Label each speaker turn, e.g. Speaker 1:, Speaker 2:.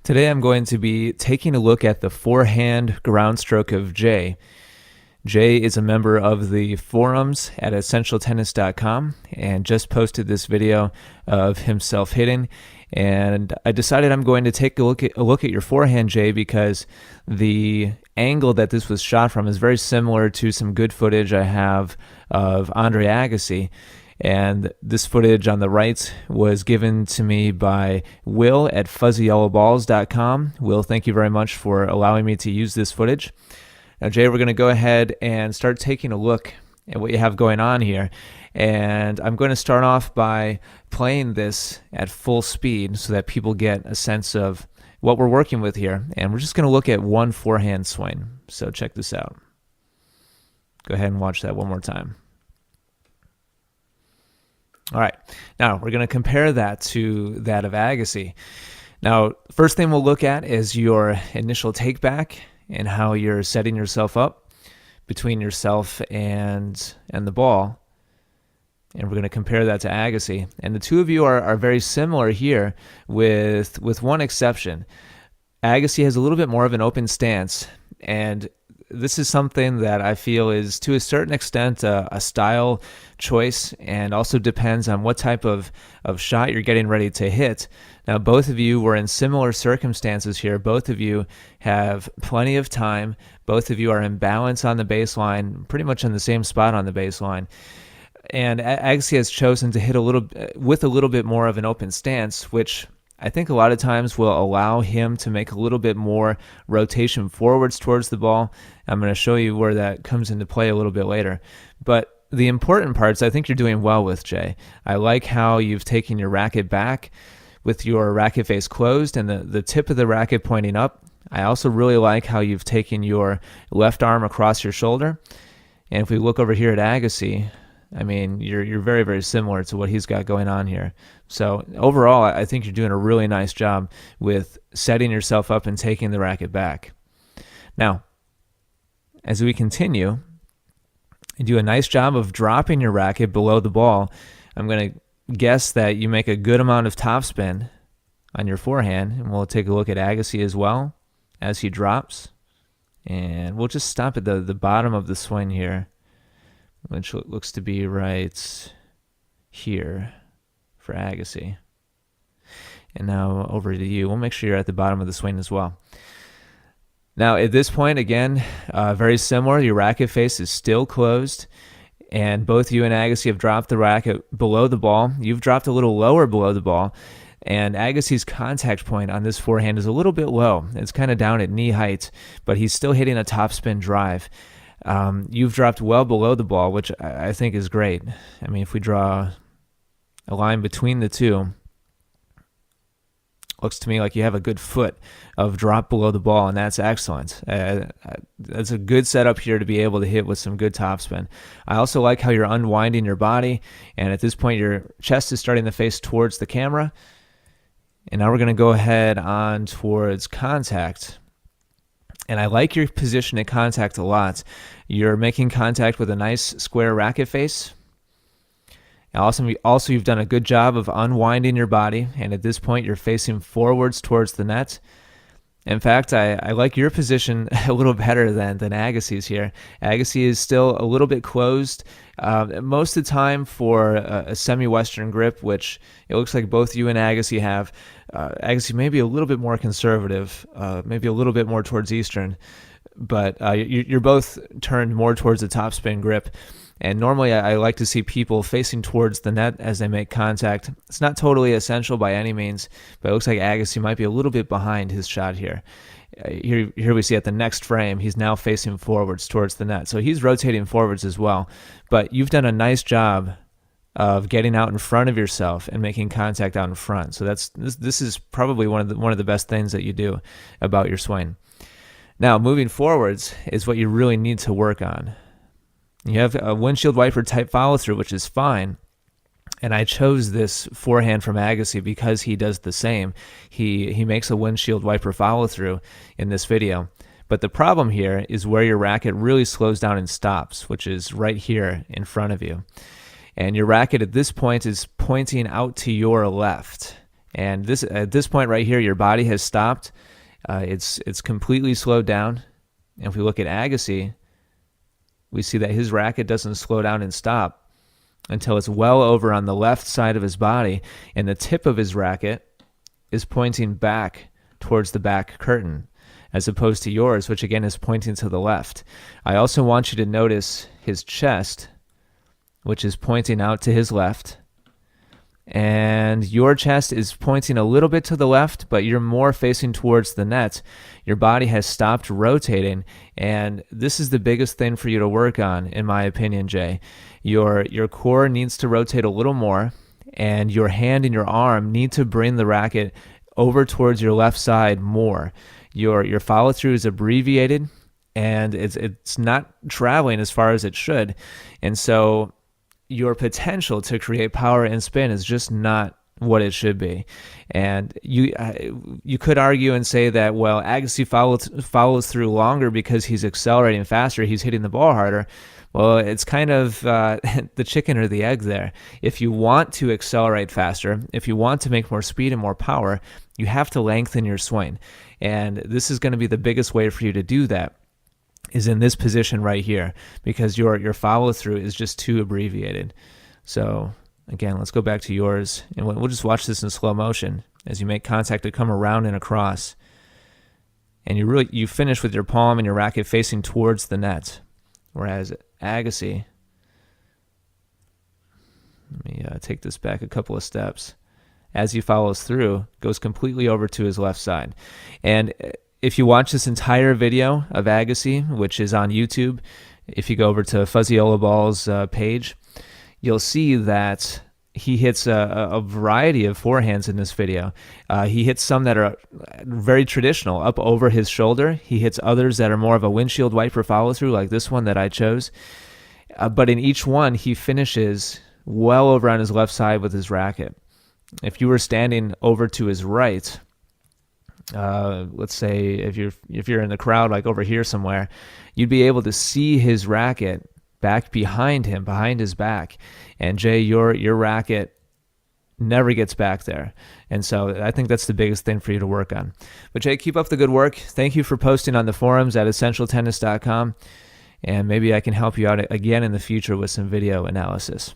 Speaker 1: Today I'm going to be taking a look at the forehand ground stroke of Jay. Jay is a member of the forums at essentialtennis.com and just posted this video of himself hitting. And I decided I'm going to take a look at your forehand, Jay, because the angle that this was shot from is very similar to some good footage I have of Andre Agassi. And this footage on the right was given to me by Will at fuzzyyellowballs.com. Will, thank you very much for allowing me to use this footage. Now, Jay, we're going to go ahead and start taking a look at what you have going on here. And I'm going to start off by playing this at full speed so that people get a sense of what we're working with here. And we're just going to look at one forehand swing. So check this out. Go ahead and watch that one more time. All right, now we're going to compare that to that of Agassi. Now, first thing we'll look at is your initial take back and how you're setting yourself up between yourself and the ball. And we're going to compare that to Agassi. And the two of you are very similar here with one exception. Agassi has a little bit more of an open stance, and this is something that I feel is, to a certain extent, a style choice, and also depends on what type of shot you're getting ready to hit. Now, both of you were in similar circumstances here. Both of you have plenty of time. Both of you are in balance on the baseline, pretty much in the same spot on the baseline. And Agassi has chosen to hit with a little bit more of an open stance, which I think a lot of times will allow him to make a little bit more rotation forwards towards the ball. I'm going to show you where that comes into play a little bit later. But the important parts I think you're doing well with, Jay. I like how you've taken your racket back with your racket face closed and the tip of the racket pointing up. I also really like how you've taken your left arm across your shoulder. And if we look over here at Agassi, I mean, you're very, very similar to what he's got going on here. So overall, I think you're doing a really nice job with setting yourself up and taking the racket back. Now, as we continue, you do a nice job of dropping your racket below the ball. I'm going to guess that you make a good amount of topspin on your forehand, and we'll take a look at Agassi as well as he drops. And we'll just stop at the bottom of the swing here, which looks to be right here for Agassi. And now over to you. We'll make sure you're at the bottom of the swing as well. Now at this point, again, very similar. Your racket face is still closed, and both you and Agassi have dropped the racket below the ball. You've dropped a little lower below the ball, and Agassi's contact point on this forehand is a little bit low. It's kind of down at knee height, but he's still hitting a topspin drive. You've dropped well below the ball, which I think is great. I mean, if we draw a line between the two, looks to me like you have a good foot of drop below the ball, and that's excellent. That's a good setup here to be able to hit with some good topspin. I also like how you're unwinding your body, and at this point your chest is starting to face towards the camera. And now we're going to go ahead on towards contact. And I like your position at contact a lot. You're making contact with a nice square racket face. And also, you've done a good job of unwinding your body, and at this point, you're facing forwards towards the net. In fact, I like your position a little better than Agassi's here. Agassi is still a little bit closed most of the time for a semi-Western grip, which it looks like both you and Agassi have. Agassi may be a little bit more conservative, maybe a little bit more towards Eastern, but you're both turned more towards the topspin grip. And normally I like to see people facing towards the net as they make contact. It's not totally essential by any means, but it looks like Agassi might be a little bit behind his shot here. Here we see at the next frame, he's now facing forwards towards the net. So he's rotating forwards as well. But you've done a nice job of getting out in front of yourself and making contact out in front. So this is probably one of the best things that you do about your swing. Now, moving forwards is what you really need to work on. You have a windshield wiper type follow through, which is fine. And I chose this forehand from Agassi because he does the same. He makes a windshield wiper follow through in this video. But the problem here is where your racket really slows down and stops, which is right here in front of you. And your racket at this point is pointing out to your left. And this at this point right here, your body has stopped. It's completely slowed down. And if we look at Agassi, we see that his racket doesn't slow down and stop until it's well over on the left side of his body, and the tip of his racket is pointing back towards the back curtain, as opposed to yours, which again is pointing to the left. I also want you to notice his chest, which is pointing out to his left. And your chest is pointing a little bit to the left, but you're more facing towards the net. Your body has stopped rotating, and this is the biggest thing for you to work on, in my opinion, Jay. Your core needs to rotate a little more, and your hand and your arm need to bring the racket over towards your left side more. Your follow through is abbreviated, and it's not traveling as far as it should, and so your potential to create power and spin is just not what it should be. And you could argue and say that, well, Agassi follows through longer because he's accelerating faster, he's hitting the ball harder. Well, it's kind of the chicken or the egg there. If you want to accelerate faster, if you want to make more speed and more power, you have to lengthen your swing. And this is going to be the biggest way for you to do that, is in this position right here, because your follow through is just too abbreviated. So again, let's go back to yours, and we'll just watch this in slow motion as you make contact to come around and across, and you finish with your palm and your racket facing towards the net. Whereas Agassi, let me take this back a couple of steps, as he follows through, goes completely over to his left side. And if you watch this entire video of Agassi, which is on YouTube, if you go over to Fuzzyola Ball's page, you'll see that he hits a variety of forehands in this video. He hits some that are very traditional, up over his shoulder. He hits others that are more of a windshield wiper follow-through, like this one that I chose. But in each one, he finishes well over on his left side with his racket. If you were standing over to his right, let's say if you're in the crowd, like over here somewhere, you'd be able to see his racket back behind him, behind his back. And Jay, your racket never gets back there. And so I think that's the biggest thing for you to work on. But Jay, keep up the good work. Thank you for posting on the forums at essentialtennis.com. And maybe I can help you out again in the future with some video analysis.